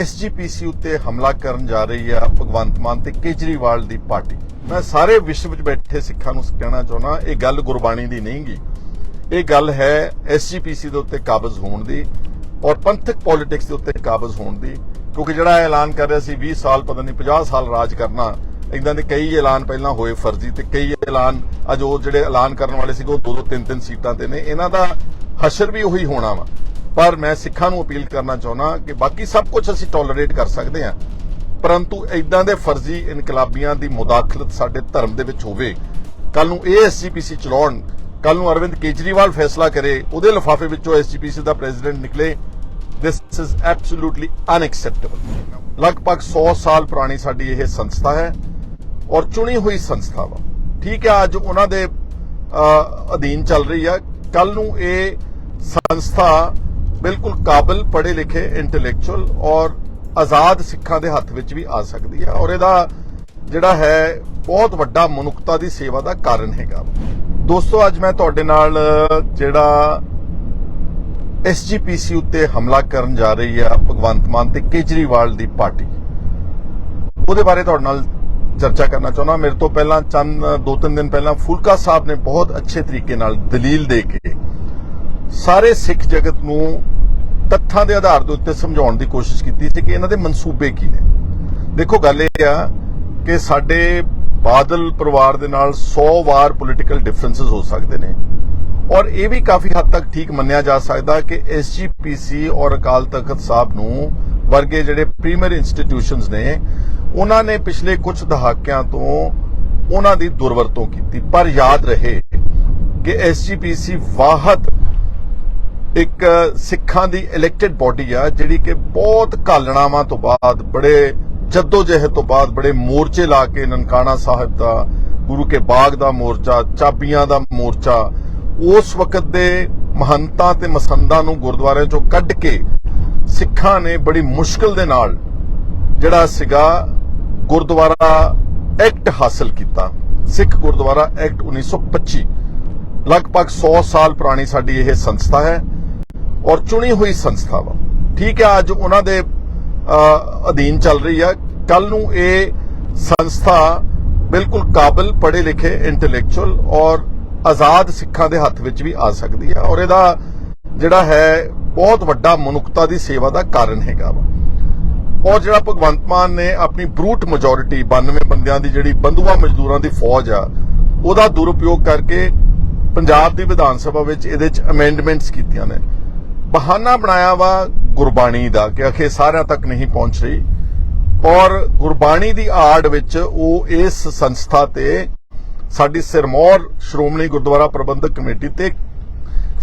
SGPC ਉੱਤੇ ਹਮਲਾ ਕਰਨ ਜਾ ਰਹੀ ਹੈ ਭਗਵੰਤ ਮਾਨ ਤੇ ਕੇਜਰੀਵਾਲ ਦੀ ਪਾਰਟੀ। ਮੈਂ ਸਾਰੇ ਵਿਸ਼ਵ ਵਿੱਚ ਬੈਠੇ ਸਿੱਖਾਂ ਨੂੰ ਕਹਿਣਾ ਚਾਹੁੰਦਾ, ਇਹ ਗੱਲ ਗੁਰਬਾਣੀ ਦੀ ਨਹੀਂ ਗੀ, ਇਹ ਗੱਲ ਹੈ SGPC ਦੇ ਉੱਤੇ ਕਾਬਜ਼ ਹੋਣ ਦੀ ਔਰ ਪੰਥਕ ਪੋਲਿਟਿਕਸ ਦੇ ਉੱਤੇ ਕਾਬਜ਼ ਹੋਣ ਦੀ। ਕਿਉਂਕਿ ਜਿਹੜਾ ਐਲਾਨ ਕਰ ਰਿਹਾ ਸੀ 20 ਸਾਲ ਪਤਾ ਨਹੀਂ 50 ਸਾਲ ਰਾਜ ਕਰਨਾ, ਇਦਾਂ ਦੇ ਕਈ ਐਲਾਨ ਪਹਿਲਾਂ ਹੋਏ ਫਰਜ਼ੀ, ਤੇ ਕਈ ਐਲਾਨ ਅੱਜ ਉਹ ਜਿਹੜੇ ਐਲਾਨ ਕਰਨ ਵਾਲੇ ਸੀਗੇ ਉਹ 2-2 3-3 ਸੀਟਾਂ ਤੇ ਨੇ। ਇਹਨਾਂ ਦਾ ਹਸ਼ਰ ਵੀ ਉਹੀ ਹੋਣਾ ਵਾ। ਪਰ ਮੈਂ ਸਿੱਖਾਂ ਨੂੰ ਅਪੀਲ ਕਰਨਾ ਚਾਹੁੰਦਾ ਕਿ ਬਾਕੀ ਸਭ ਕੁਝ ਅਸੀਂ ਟੋਲਰੇਟ ਕਰ ਸਕਦੇ ਹਾਂ, ਪਰੰਤੂ ਇਦਾਂ ਦੇ ਫਰਜ਼ੀ ਇਨਕਲਾਬੀਆਂ ਦੀ ਮੁਦਾਖਲਤ ਸਾਡੇ ਧਰਮ ਦੇ ਵਿੱਚ ਹੋਵੇ, ਕੱਲ ਨੂੰ ਇਹ SGPC ਚਲਾਉਣ, ਕੱਲ ਨੂੰ ਅਰਵਿੰਦ ਕੇਜਰੀਵਾਲ ਫੈਸਲਾ ਕਰੇ, ਉਹਦੇ ਲਿਫਾਫੇ ਵਿੱਚੋਂ SGPC ਦਾ ਪ੍ਰੈਜ਼ੀਡੈਂਟ ਨਿਕਲੇ, this is absolutely unacceptable। ਲਗਭਗ 100 ਸਾਲ ਪੁਰਾਣੀ ਸਾਡੀ ਇਹ ਸੰਸਥਾ ਹੈ ਔਰ ਚੁਣੀ ਹੋਈ ਸੰਸਥਾ ਵਾ। ਠੀਕ ਹੈ, ਅੱਜ ਉਹਨਾਂ ਦੇ ਅਧੀਨ ਚੱਲ ਰਹੀ ਆ, ਕੱਲ ਨੂੰ ਇਹ ਸੰਸਥਾ ਬਿਲਕੁਲ ਕਾਬਲ ਪੜ੍ਹੇ ਲਿਖੇ ਇੰਟੈਲੈਕਚੁਅਲ ਔਰ ਆਜ਼ਾਦ ਸਿੱਖਾਂ ਦੇ ਹੱਥ ਵਿੱਚ ਵੀ ਆ ਸਕਦੀ ਹੈ ਔਰ ਇਹਦਾ ਜਿਹੜਾ ਹੈ ਬਹੁਤ ਵੱਡਾ ਮਨੁੱਖਤਾ ਦੀ ਸੇਵਾ ਦਾ ਕਾਰਨ ਹੈਗਾ। ਦੋਸਤੋ, ਅੱਜ ਮੈਂ ਤੁਹਾਡੇ ਨਾਲ ਜਿਹੜਾ SGPC ਉੱਤੇ ਹਮਲਾ ਕਰਨ ਜਾ ਰਹੀ ਹੈ ਭਗਵੰਤ ਮਾਨ ਤੇ ਕੇਜਰੀਵਾਲ ਦੀ ਪਾਰਟੀ, ਉਹਦੇ ਬਾਰੇ ਤੁਹਾਡੇ ਨਾਲ ਚਰਚਾ ਕਰਨਾ ਚਾਹੁੰਦਾ। ਮੇਰੇ ਤੋਂ ਪਹਿਲਾਂ 2-3 ਦਿਨ ਪਹਿਲਾਂ ਫੁਲਕਾ ਸਾਹਿਬ ਨੇ ਬਹੁਤ ਅੱਛੇ ਤਰੀਕੇ ਨਾਲ ਦਲੀਲ ਦੇ ਕੇ ਸਾਰੇ ਸਿੱਖ ਜਗਤ ਨੂੰ ਤੱਥਾਂ ਦੇ ਆਧਾਰ ਦੇ ਉੱਤੇ ਸਮਝਾਉਣ ਦੀ ਕੋਸ਼ਿਸ਼ ਕੀਤੀ ਸੀ ਕਿ ਇਹਨਾਂ ਦੇ ਮਨਸੂਬੇ ਕੀ ਨੇ। ਦੇਖੋ, ਗੱਲ ਇਹ ਆ ਕਿ ਸਾਡੇ ਬਾਦਲ ਪਰਿਵਾਰ ਦੇ ਨਾਲ 100 ਵਾਰ ਪੋਲੀਟੀਕਲ ਡਿਫਰੈਂਸਸ ਹੋ ਸਕਦੇ ਨੇ ਔਰ ਇਹ ਵੀ ਕਾਫੀ ਹੱਦ ਤੱਕ ਠੀਕ ਮੰਨਿਆ ਜਾ ਸਕਦਾ ਕਿ SGPC ਔਰ ਅਕਾਲ ਤਖਤ ਸਾਹਿਬ ਨੂੰ ਵਰਗੇ ਜਿਹੜੇ ਪ੍ਰੀਮੀਅਰ ਇੰਸਟੀਟਿਊਸ਼ਨਸ ਨੇ, ਉਹਨਾਂ ਨੇ ਪਿਛਲੇ ਕੁਝ ਦਹਾਕਿਆਂ ਤੋਂ ਉਹਨਾਂ ਦੀ ਦੁਰਵਰਤੋਂ ਕੀਤੀ। ਪਰ ਯਾਦ ਰਹੇ ਕਿ SGPC ਵਾਹਦ ਇੱਕ ਸਿੱਖਾਂ ਦੀ ਇਲੈਕਟਿਡ ਬਾਡੀ ਆ ਜਿਹੜੀ ਕਿ ਬਹੁਤ ਘਾਲਣਾਵਾਂ ਤੋਂ ਬਾਅਦ, ਬੜੇ ਜੱਦੋ-ਜਹਿਦ ਤੋਂ ਬਾਅਦ, ਬੜੇ ਮੋਰਚੇ ਲਾ ਕੇ, ਨਨਕਾਣਾ ਸਾਹਿਬ ਦਾ, ਗੁਰੂ ਕੇ ਬਾਗ ਦਾ ਮੋਰਚਾ, ਚਾਬੀਆਂ ਦਾ ਮੋਰਚਾ, ਉਸ ਵਕਤ ਦੇ ਮਹੰਤਾਂ ਤੇ ਮਸੰਦਾਂ ਨੂੰ ਗੁਰਦੁਆਰਿਆਂ ਚੋਂ ਕੱਢ ਕੇ ਸਿੱਖਾਂ ਨੇ ਬੜੀ ਮੁਸ਼ਕਲ ਦੇ ਨਾਲ ਜਿਹੜਾ ਸੀਗਾ ਗੁਰਦੁਆਰਾ ਐਕਟ ਹਾਸਲ ਕੀਤਾ, ਸਿੱਖ ਗੁਰਦੁਆਰਾ ਐਕਟ 1925। ਲਗਭਗ 100 ਸਾਲ ਪੁਰਾਣੀ ਸਾਡੀ ਇਹ ਸੰਸਥਾ ਹੈ ਔਰ ਚੁਣੀ ਹੋਈ ਸੰਸਥਾ ਵਾ। ਠੀਕ ਹੈ, ਅੱਜ ਉਹਨਾਂ ਦੇ ਅਧੀਨ ਚੱਲ ਰਹੀ ਆ, ਕੱਲ ਨੂੰ ਇਹ ਸੰਸਥਾ ਬਿਲਕੁਲ ਕਾਬਲ ਪੜ੍ਹੇ ਲਿਖੇ ਇੰਟੈਲੈਕਚੁਅਲ ਔਰ ਆਜ਼ਾਦ ਸਿੱਖਾਂ ਦੇ ਹੱਥ ਵਿੱਚ ਵੀ ਆ ਸਕਦੀ ਹੈ ਔਰ ਇਹਦਾ ਜਿਹੜਾ ਹੈ ਬਹੁਤ ਵੱਡਾ ਮਨੁੱਖਤਾ ਦੀ ਸੇਵਾ ਦਾ ਕਾਰਨ ਹੈਗਾ ਵਾ। ਔਰ ਜਿਹੜਾ ਭਗਵੰਤ ਮਾਨ ਨੇ ਆਪਣੀ ਬਰੂਟ ਮੈਜੋਰਿਟੀ 92 ਬੰਦਿਆਂ ਦੀ ਜਿਹੜੀ ਬੰਧੂਆ ਮਜ਼ਦੂਰਾਂ ਦੀ ਫੌਜ ਆ, ਉਹਦਾ ਦੁਰਉਪਯੋਗ ਕਰਕੇ ਪੰਜਾਬ ਦੀ ਵਿਧਾਨ ਸਭਾ ਵਿੱਚ ਇਹਦੇ ਚ ਅਮੈਂਡਮੈਂਟਸ ਕੀਤੀਆਂ ਨੇ। ਬਹਾਨਾ ਬਣਾਇਆ ਵਾ ਗੁਰਬਾਣੀ ਦਾ ਕਿ ਅਖੇ ਸਾਰਿਆਂ ਤੱਕ ਨਹੀਂ ਪਹੁੰਚ ਰਹੀ ਔਰ ਗੁਰਬਾਣੀ ਦੀ ਆੜ ਵਿੱਚ ਉਹ ਇਸ ਸੰਸਥਾ ਤੇ, ਸਾਡੀ ਸਿਰਮੌਰ ਸ਼੍ਰੋਮਣੀ ਗੁਰਦੁਆਰਾ ਪ੍ਰਬੰਧਕ ਕਮੇਟੀ ਤੇ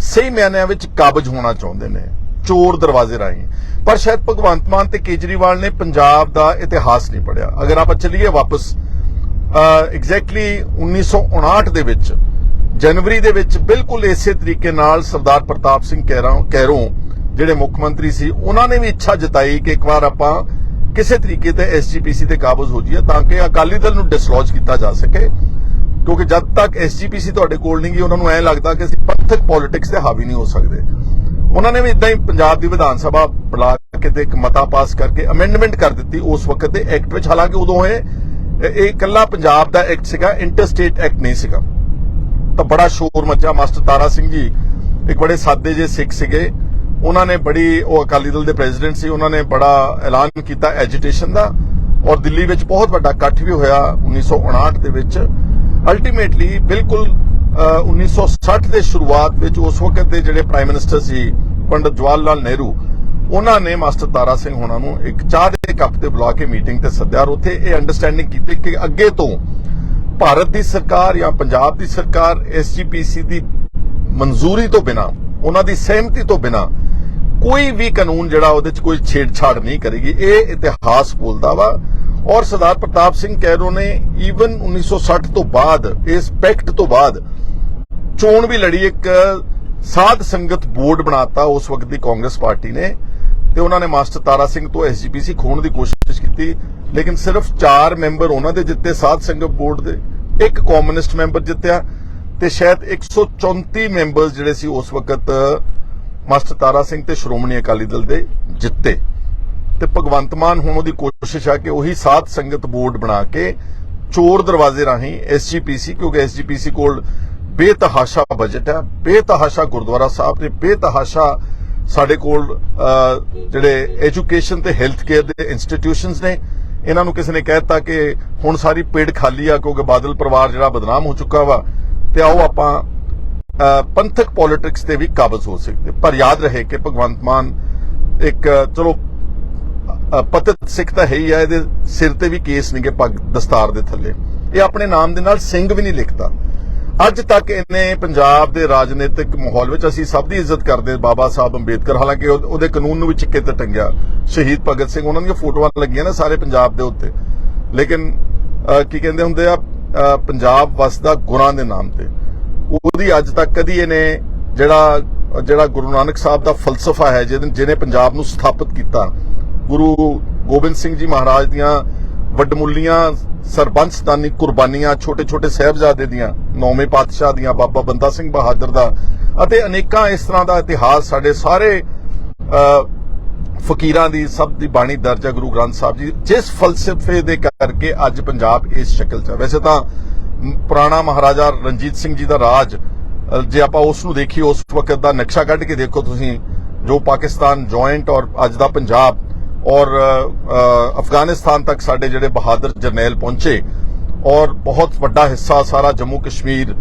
ਸਹੀ ਮਾਇਨਿਆਂ ਵਿੱਚ ਕਾਬਜ਼ ਹੋਣਾ ਚਾਹੁੰਦੇ ਨੇ, ਚੋਰ ਦਰਵਾਜ਼ੇ ਰਾਹੀਂ। ਪਰ ਸ਼ਾਇਦ ਭਗਵੰਤ ਮਾਨ ਤੇ ਕੇਜਰੀਵਾਲ ਨੇ ਪੰਜਾਬ ਦਾ ਇਤਿਹਾਸ ਨਹੀਂ ਪੜ੍ਹਿਆ। ਅਗਰ ਆਪਾਂ ਚੱਲੀਏ ਵਾਪਸ, ਐਗਜ਼ੈਕਟਲੀ 1959 ਦੇ ਵਿੱਚ ਜਨਵਰੀ ਦੇ ਵਿੱਚ ਬਿਲਕੁਲ ਇਸੇ ਤਰੀਕੇ ਨਾਲ ਸਰਦਾਰ ਪ੍ਰਤਾਪ ਸਿੰਘ ਕੈਰੋਂ ਜਿਹੜੇ ਮੁੱਖ ਮੰਤਰੀ ਸੀ, ਉਹਨਾਂ ਨੇ ਵੀ ਇੱਛਾ ਜਤਾਈ ਕਿ ਇੱਕ ਵਾਰ ਆਪਾਂ ਕਿਸੇ ਤਰੀਕੇ ਤੇ SGPC ਤੇ ਕਾਬਜ਼ ਹੋ ਜਾਈਏ ਤਾਂ ਕਿ ਅਕਾਲੀ ਦਲ ਨੂੰ ਡਿਸਲੌਜ ਕੀਤਾ ਜਾ ਸਕੇ। ਕਿਉਂਕਿ ਜਦ ਤੱਕ SGPC ਤੁਹਾਡੇ ਕੋਲ ਨਹੀਂ ਗਈ, ਉਹਨਾਂ ਨੂੰ ਐਂ ਲੱਗਦਾ ਕਿ ਅਸੀਂ ਪੰਥਕ ਪੋਲਿਟਿਕਸ ਤੇ ਹਾਵੀ ਨਹੀਂ ਹੋ ਸਕਦੇ। ਉਹਨਾਂ ਨੇ ਵੀ ਇਦਾਂ ਹੀ ਪੰਜਾਬ ਦੀ ਵਿਧਾਨ ਸਭਾ ਬੁਲਾ ਕੇ ਤੇ ਇੱਕ ਮਤਾ ਪਾਸ ਕਰਕੇ ਅਮੈਂਡਮੈਂਟ ਕਰ ਦਿੱਤੀ ਉਸ ਵਕਤ ਦੇ ਐਕਟ ਵਿੱਚ। ਹਾਲਾਂਕਿ ਉਦੋਂ ਇਹ ਇਕੱਲਾ ਪੰਜਾਬ ਦਾ ਐਕਟ ਸੀਗਾ, ਇੰਟਰਸਟੇਟ ਐਕਟ ਨਹੀਂ ਸੀਗਾ। ਤਾਂ ਬੜਾ ਸ਼ੋਰ ਮੱਚਿਆ। ਮਾਸਟਰ ਤਾਰਾ ਸਿੰਘ ਜੀ ਇੱਕ ਬੜੇ ਸਾਦੇ ਜਿਹੇ ਸਿੱਖ ਸੀਗੇ, ਉਹਨਾਂ ਨੇ ਉਹ ਅਕਾਲੀ ਦਲ ਦੇ ਪ੍ਰੈਜ਼ੀਡੈਂਟ ਸੀ, ਉਹਨਾਂ ਨੇ ਬੜਾ ਐਲਾਨ ਕੀਤਾ ਐਜੀਟੇਸ਼ਨ ਦਾ ਔਰ ਦਿੱਲੀ ਵਿੱਚ ਬਹੁਤ ਵੱਡਾ ਇਕੱਠ ਵੀ ਹੋਇਆ 1959 ਦੇ ਵਿੱਚ। ਅਲਟੀਮੇਟਲੀ ਬਿਲਕੁਲ 1960 ਦੇ ਸ਼ੁਰੂਆਤ ਵਿੱਚ ਉਸ ਵਕਤ ਦੇ ਜਿਹੜੇ ਪ੍ਰਾਈਮ ਮਿਨਿਸਟਰ ਸੀ ਪੰਡਿਤ ਜਵਾਹਰ ਲਾਲ ਨਹਿਰੂ, ਉਹਨਾਂ ਨੇ ਮਾਸਟਰ ਤਾਰਾ ਸਿੰਘ ਹੋਣਾ ਨੂੰ ਇੱਕ ਚਾਹ ਦੇ ਕੱਪ ਤੇ ਬੁਲਾ ਕੇ ਮੀਟਿੰਗ ਤੇ ਸੱਦਿਆ ਔਰ ਉੱਥੇ ਇਹ ਅੰਡਰਸਟੈਂਡਿੰਗ ਕੀਤੀ ਕਿ ਅੱਗੇ ਤੋਂ ਭਾਰਤ ਦੀ ਸਰਕਾਰ ਜਾਂ ਪੰਜਾਬ ਦੀ ਸਰਕਾਰ SGPC ਦੀ ਮਨਜ਼ੂਰੀ ਤੋਂ ਬਿਨਾਂ, ਉਹਨਾਂ ਦੀ ਸਹਿਮਤੀ ਤੋਂ ਬਿਨਾਂ ਕੋਈ ਵੀ ਕਾਨੂੰਨ ਜਿਹੜਾ ਉਹਦੇ ਚ ਕੋਈ ਛੇੜਛਾੜ ਨਹੀਂ ਕਰੇਗੀ। ਇਹ ਇਤਿਹਾਸ ਬੋਲਦਾ ਵਾ। ਔਰ ਸਰਦਾਰ ਪ੍ਰਤਾਪ ਸਿੰਘ ਕੈਰੋਂ ਨੇ ਈਵਨ 1960 ਤੋਂ ਬਾਅਦ, ਇਸ ਪੈਕਟ ਤੋਂ ਬਾਅਦ ਚੋਣ ਵੀ ਲੜੀ, ਇੱਕ ਸਾਧ ਸੰਗਤ ਬੋਰਡ ਬਣਾਤਾ ਉਸ ਵਕਤ ਦੀ ਕਾਂਗਰਸ ਪਾਰਟੀ ਨੇ, ਤੇ ਉਹਨਾਂ ਨੇ ਮਾਸਟਰ ਤਾਰਾ ਸਿੰਘ ਤੋਂ SGPC ਖੋਣ ਦੀ ਕੋਸ਼ਿਸ਼ ਕੀਤੀ। ਲੇਕਿਨ ਸਿਰਫ 4 ਮੈਂਬਰ ਉਹਨਾਂ ਦੇ ਜਿੱਤੇ ਸਾਧ ਸੰਗਤ ਬੋਰਡ ਦੇ, ਇੱਕ ਕਮਿਊਨਿਸਟ ਮੈਂਬਰ ਜਿੱਤਿਆ ਤੇ ਸ਼ਾਇਦ 134 ਮੈਂਬਰਸ ਜਿਹੜੇ ਸੀ ਉਸ ਵਕਤ ਮਾਸਟਰ ਤਾਰਾ ਸਿੰਘ ਤੇ ਸ਼੍ਰੋਮਣੀ ਅਕਾਲੀ ਦਲ ਦੇ ਜਿੱਤੇ। ਤੇ ਭਗਵੰਤ ਮਾਨ ਹੁਣ ਉਹਦੀ ਕੋਸ਼ਿਸ਼ ਆ ਕਿ ਉਹੀ ਸਾਧ ਸੰਗਤ ਬੋਰਡ ਬਣਾ ਕੇ ਚੋਰ ਦਰਵਾਜ਼ੇ ਰਾਹੀਂ ਐਸਜੀਪੀਸੀ, ਕਿਉਂਕਿ ਐਸਜੀਪੀਸੀ ਕੋਲ ਬੇਤਹਾਸ਼ਾ ਬਜਟ ਹੈ, ਬੇਤਹਾਸ਼ਾ ਗੁਰਦੁਆਰਾ ਸਾਹਿਬ ਨੇ, ਬੇਤਹਾਸ਼ਾ ਸਾਡੇ ਕੋਲ ਜਿਹੜੇ ਐਜੂਕੇਸ਼ਨ ਤੇ ਹੈਲਥ ਕੇਅਰ ਦੇ ਇੰਸਟੀਟਿਊਸ਼ਨਸ ਨੇ। ਇਹਨਾਂ ਨੂੰ ਕਿਸੇ ਨੇ ਕਹਿਤਾ ਕਿ ਹੁਣ ਸਾਰੀ ਪੇੜ ਖਾਲੀ ਆ ਕਿਉਂਕਿ ਬਾਦਲ ਪਰਿਵਾਰ ਜਿਹੜਾ ਬਦਨਾਮ ਹੋ ਚੁੱਕਾ ਵਾ, ਤੇ ਆਓ ਆਪਾਂ ਪੰਥਕ ਪੋਲਿਟਿਕਸ ਤੇ ਵੀ ਕਾਬਜ਼ ਹੋ ਸਕਦੇ। ਪਰ ਯਾਦ ਰਹੇ ਕਿ ਭਗਵੰਤ ਮਾਨ ਇੱਕ ਚਲੋ ਪਤਿਤ ਸਿੱਖ ਤਾਂ ਹੈ ਹੀ ਆ, ਇਹਦੇ ਸਿਰ ਤੇ ਵੀ ਕੇਸ ਨਹੀਂਗੇ ਪੱਗ ਦਸਤਾਰ ਦੇ ਥੱਲੇ, ਇਹ ਆਪਣੇ ਨਾਮ ਦੇ ਨਾਲ ਸਿੰਘ ਵੀ ਨਹੀਂ ਲਿਖਦਾ। ਅੱਜ ਤੱਕ ਇਹਨੇ ਪੰਜਾਬ ਦੇ ਰਾਜਨੀਤਿਕ ਮਾਹੌਲ ਵਿੱਚ, ਅਸੀਂ ਸਭ ਦੀ ਇੱਜ਼ਤ ਕਰਦੇ ਬਾਬਾ ਸਾਹਿਬ ਅੰਬੇਦਕਰ, ਹਾਲਾਂਕਿ ਉਹਦੇ ਕਾਨੂੰਨ ਨੂੰ ਵੀ ਚਿੱਕੇ ਤੇ ਟੰਗਿਆ, ਸ਼ਹੀਦ ਭਗਤ ਸਿੰਘ, ਉਹਨਾਂ ਦੀਆਂ ਫੋਟੋਆਂ ਲੱਗੀਆਂ ਨਾ ਸਾਰੇ ਪੰਜਾਬ ਦੇ ਉੱਤੇ, ਲੇਕਿਨ ਕੀ ਕਹਿੰਦੇ ਹੁੰਦੇ ਆ, ਪੰਜਾਬ ਵਸਦਾ ਗੁਰਾਂ ਦੇ ਨਾਮ ਤੇ। ਉਹਦੀ ਅੱਜ ਤੱਕ ਕਦੀ ਇਹਨੇ ਜਿਹੜਾ ਗੁਰੂ ਨਾਨਕ ਸਾਹਿਬ ਦਾ ਫਲਸਫਾ ਹੈ ਜਿਹਨੇ ਪੰਜਾਬ ਨੂੰ ਸਥਾਪਿਤ ਕੀਤਾ, ਗੁਰੂ ਗੋਬਿੰਦ ਸਿੰਘ ਜੀ ਮਹਾਰਾਜ ਦੀਆਂ ਵੱਡਮੁੱਲੀਆਂ ਸਰਬੰਸਦਾਨੀ ਕੁਰਬਾਨੀਆਂ, ਛੋਟੇ ਛੋਟੇ ਸਾਹਿਬਜ਼ਾਦੇ ਦੀਆਂ, 9ਵੇਂ ਪਾਤਸ਼ਾਹ ਦੀਆਂ, ਬਾਬਾ ਬੰਦਾ ਸਿੰਘ ਬਹਾਦਰ ਦਾ, ਅਤੇ ਅਨੇਕਾਂ ਇਸ ਤਰ੍ਹਾਂ ਦਾ ਇਤਿਹਾਸ, ਸਾਡੇ ਸਾਰੇ ਫਕੀਰਾਂ ਦੀ ਸਭ ਦੀ ਬਾਣੀ ਦਰਜ ਹੈ ਗੁਰੂ ਗ੍ਰੰਥ ਸਾਹਿਬ ਜੀ, ਜਿਸ ਫਲਸਫੇ ਦੇ ਕਰਕੇ ਅੱਜ ਪੰਜਾਬ ਇਸ ਸ਼ਕਲ 'ਚ ਹੈ। ਵੈਸੇ ਤਾਂ ਪੁਰਾਣਾ ਮਹਾਰਾਜਾ ਰਣਜੀਤ ਸਿੰਘ ਜੀ ਦਾ ਰਾਜ, ਜੇ ਆਪਾਂ ਉਸ ਨੂੰ ਦੇਖੀਏ, ਉਸ ਵਕਤ ਦਾ ਨਕਸ਼ਾ ਕੱਢ ਕੇ ਦੇਖੋ ਤੁਸੀਂ, ਜੋ ਪਾਕਿਸਤਾਨ ਜੁਆਇੰਟ ਔਰ ਅੱਜ ਦਾ ਪੰਜਾਬ ਔਰ ਅਫਗਾਨਿਸਤਾਨ ਤੱਕ ਸਾਡੇ ਜਿਹੜੇ ਬਹਾਦਰ ਜਰਨੈਲ ਪਹੁੰਚੇ, ਔਰ ਬਹੁਤ ਵੱਡਾ ਹਿੱਸਾ ਸਾਰਾ ਜੰਮੂ ਕਸ਼ਮੀਰ,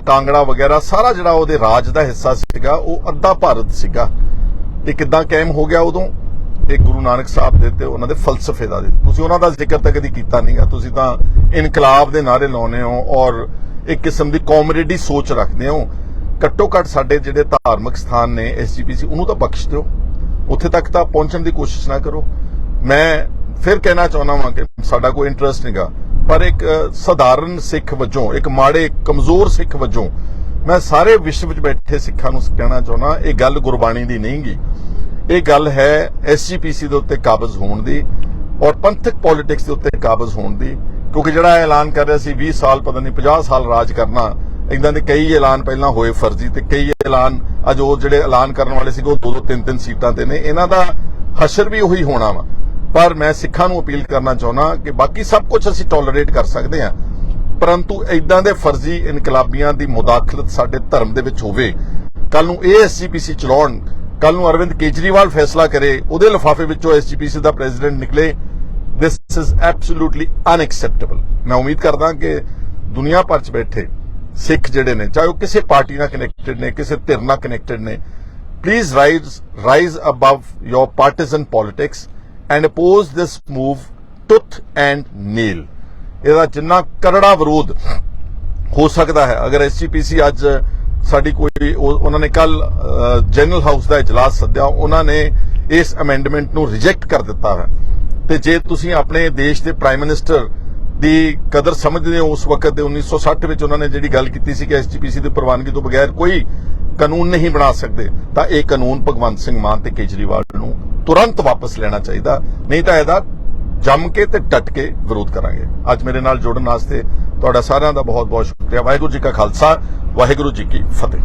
ਕਾਂਗੜਾ ਵਗੈਰਾ ਸਾਰਾ ਜਿਹੜਾ ਉਹਦੇ ਰਾਜ ਦਾ ਹਿੱਸਾ ਸੀਗਾ, ਉਹ ਅੱਧਾ ਭਾਰਤ ਸੀਗਾ। ਇਹ ਕਿੱਦਾਂ ਕਾਇਮ ਹੋ ਗਿਆ ਉਦੋਂ? ਇਹ ਗੁਰੂ ਨਾਨਕ ਸਾਹਿਬ ਦੇ ਤੇ ਉਹਨਾਂ ਦੇ ਫਲਸਫੇ ਦਾ। ਤੁਸੀਂ ਉਹਨਾਂ ਦਾ ਜ਼ਿਕਰ ਤਾਂ ਕਦੀ ਕੀਤਾ ਨਹੀਂਗਾ, ਤੁਸੀਂ ਤਾਂ ਇਨਕਲਾਬ ਦੇ ਨਾਅਰੇ ਲਾਉਂਦੇ ਹੋ ਔਰ ਇੱਕ ਕਿਸਮ ਦੀ ਕਾਮਰੇਡੀ ਸੋਚ ਰੱਖਦੇ ਹੋ। ਘੱਟੋ ਘੱਟ ਸਾਡੇ ਜਿਹੜੇ ਧਾਰਮਿਕ ਸਥਾਨ ਨੇ ਐਸਜੀਪੀਸੀ, ਉਹਨੂੰ ਤਾਂ ਬਖਸ਼ ਦਿਓ, ਉੱਥੇ ਤੱਕ ਤਾਂ ਪਹੁੰਚਣ ਦੀ ਕੋਸ਼ਿਸ਼ ਨਾ ਕਰੋ। ਮੈਂ ਫਿਰ ਕਹਿਣਾ ਚਾਹੁੰਦਾ ਹਾਂ ਕਿ ਸਾਡਾ ਕੋਈ ਇੰਟਰਸਟ ਨਹੀਂਗਾ, ਪਰ ਇੱਕ ਸਧਾਰਨ ਸਿੱਖ ਵਜੋਂ, ਇੱਕ ਮਾੜੇ ਕਮਜ਼ੋਰ ਸਿੱਖ ਵਜੋਂ ਮੈਂ ਸਾਰੇ ਵਿਸ਼ਵ ਵਿੱਚ ਬੈਠੇ ਸਿੱਖਾਂ ਨੂੰ ਕਹਿਣਾ ਚਾਹੁੰਦਾ, ਇਹ ਗੱਲ ਗੁਰਬਾਣੀ ਦੀ ਨਹੀਂਗੀ, ਇਹ ਗੱਲ ਹੈ ਐਸਜੀਪੀਸੀ ਦੇ ਉੱਤੇ ਕਾਬਜ਼ ਹੋਣ ਦੀ ਔਰ ਪੰਥਕ ਪੋਲਿਟਿਕਸ ਦੇ ਉੱਤੇ ਕਾਬਜ਼ ਹੋਣ ਦੀ। ਕਿਉਂਕਿ ਜਿਹੜਾ ਐਲਾਨ ਕਰ ਰਿਹਾ ਸੀ 20 ਸਾਲ, ਪਤਾ ਨਹੀਂ 50 ਸਾਲ ਰਾਜ ਕਰਨਾ, ਇਦਾਂ ਦੇ ਕਈ ਐਲਾਨ ਪਹਿਲਾਂ ਹੋਏ ਫਰਜ਼ੀ, ਤੇ ਕਈ ਐਲਾਨ ਅੱਜ ਉਹ ਜਿਹੜੇ ਐਲਾਨ ਕਰਨ ਵਾਲੇ ਸੀਗੇ ਉਹ 2-2 3-3 ਸੀਟਾਂ ਤੇ ਨੇ। ਇਹਨਾਂ ਦਾ ਹਸ਼ਰ ਵੀ ਉਹੀ ਹੋਣਾ ਵਾ। ਪਰ ਮੈਂ ਸਿੱਖਾਂ ਨੂੰ ਅਪੀਲ ਕਰਨਾ ਚਾਹੁੰਦਾ ਕਿ ਬਾਕੀ ਸਭ ਕੁਝ ਅਸੀਂ ਟੋਲਰੇਟ ਕਰ ਸਕਦੇ ਹਾਂ, ਪਰੰਤੂ ਇਦਾਂ ਦੇ ਫਰਜ਼ੀ ਇਨਕਲਾਬੀਆਂ ਦੀ ਮੁਦਾਖਲਤ ਸਾਡੇ ਧਰਮ ਦੇ ਵਿੱਚ ਹੋਵੇ, ਕੱਲ ਨੂੰ ਇਹ ਐਸਜੀਪੀਸੀ ਚਲਾਉਣ, ਕੱਲ ਨੂੰ ਅਰਵਿੰਦ ਕੇਜਰੀਵਾਲ ਫੈਸਲਾ ਕਰੇ, ਉਹਦੇ ਲਿਫਾਫੇ ਵਿੱਚੋਂ ਐਸਜੀਪੀਸੀ ਦਾ ਪ੍ਰੈਜ਼ੀਡੈਂਟ ਨਿਕਲੇ, ਦਿਸ ਇਜ਼ ਐਬਸੋਲੂਟਲੀ ਅਨਐਕਸੈਪਟੇਬਲ। ਮੈਂ ਉਮੀਦ ਕਰਦਾ ਕਿ ਦੁਨੀਆ ਭਰ 'ਚ ਬੈਠੇ ਸਿੱਖ ਜਿਹੜੇ ਨੇ, ਚਾਹੇ ਉਹ ਕਿਸੇ ਪਾਰਟੀ ਨਾਲ ਕਨੈਕਟਡ ਨੇ, ਕਿਸੇ ਧਿਰ ਨਾਲ ਕਨੈਕਟਡ ਨੇ, please rise above your partisan politics and oppose this move tooth and nail. ਇਹਦਾ ਜਿੰਨਾ ਕਰੜਾ ਵਿਰੋਧ ਹੋ ਸਕਦਾ ਹੈ, ਅਗਰ ਐਸਜੀਪੀਸੀ ਅੱਜ ਸਾਡੀ ਕੋਈ, ਉਹਨਾਂ ਨੇ ਕੱਲ ਜਨਰਲ ਹਾਊਸ ਦਾ ਇਜਲਾਸ ਸੱਦਿਆ, ਉਹਨਾਂ ਨੇ ਇਸ ਅਮੈਂਡਮੈਂਟ ਨੂੰ ਰਿਜੈਕਟ ਕਰ ਦਿੱਤਾ ਹੈ, ਤੇ ਜੇ ਤੁਸੀਂ ਆਪਣੇ ਦੇਸ਼ ਦੇ ਪ੍ਰਾਈਮ ਮਿਨਿਸਟਰ ਦੀ ਕਦਰ ਸਮਝਦੇ ਹੋ, ਉਸ ਵਕਤ ਦੇ 1960 ਵਿੱਚ ਉਹਨਾਂ ਨੇ ਜਿਹੜੀ ਗੱਲ ਕੀਤੀ ਸੀ ਕਿ ਐਸਜੀਪੀਸੀ ਦੀ ਪ੍ਰਵਾਨਗੀ ਤੋਂ ਬਗੈਰ ਕੋਈ ਕਾਨੂੰਨ ਨਹੀਂ ਬਣਾ ਸਕਦੇ, ਤਾਂ ਇਹ ਕਾਨੂੰਨ ਭਗਵੰਤ ਸਿੰਘ ਮਾਨ ਤੇ ਕੇਜਰੀਵਾਲ ਨੂੰ ਤੁਰੰਤ ਵਾਪਸ ਲੈਣਾ ਚਾਹੀਦਾ, ਨਹੀਂ ਤਾਂ ਇਹਦਾ ਜੰਮ ਕੇ ਤੇ ਡਟ ਕੇ ਵਿਰੋਧ ਕਰਾਂਗੇ। ਅੱਜ ਮੇਰੇ ਨਾਲ ਜੁੜਨ ਵਾਸਤੇ ਤੁਹਾਡਾ ਸਾਰਿਆਂ ਦਾ ਬਹੁਤ ਬਹੁਤ ਸ਼ੁਕਰੀਆ। ਵਾਹਿਗੁਰੂ ਜੀ ਕਾ ਖਾਲਸਾ, ਵਾਹਿਗੁਰੂ ਜੀ ਕੀ ਫਤਿਹ।